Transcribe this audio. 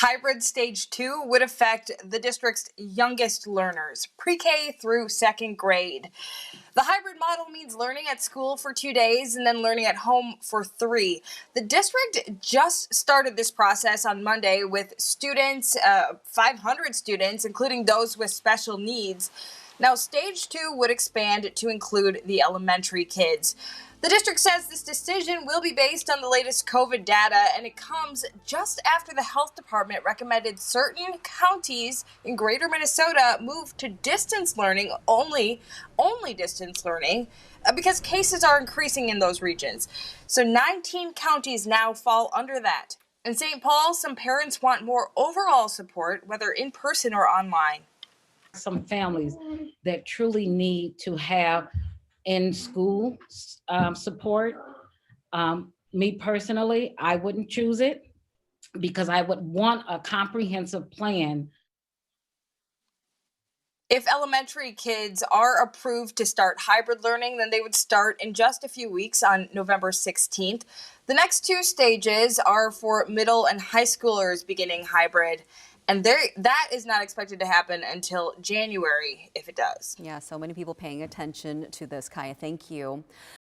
Hybrid Stage 2 would affect the district's youngest learners, pre-K through second grade. The hybrid model means learning at school for 2 days and then learning at home for 3. The district just started this process on Monday with students, 500 students, including those with special needs. Now, Stage 2 would expand to include the elementary kids. The district says this decision will be based on the latest COVID data, and it comes just after the health department recommended certain counties in greater Minnesota move to distance learning, only distance learning, because cases are increasing in those regions. So 19 counties now fall under that. In St. Paul, some parents want more overall support, whether in person or online. Some families that truly need to have in school support. Me personally, I wouldn't choose it because I would want a comprehensive plan. If elementary kids are approved to start hybrid learning, then they would start in just a few weeks on November 16th. The next 2 stages are for middle and high schoolers beginning hybrid. And that is not expected to happen until January, if it does. Yeah, so many people paying attention to this, Kaya. Thank you.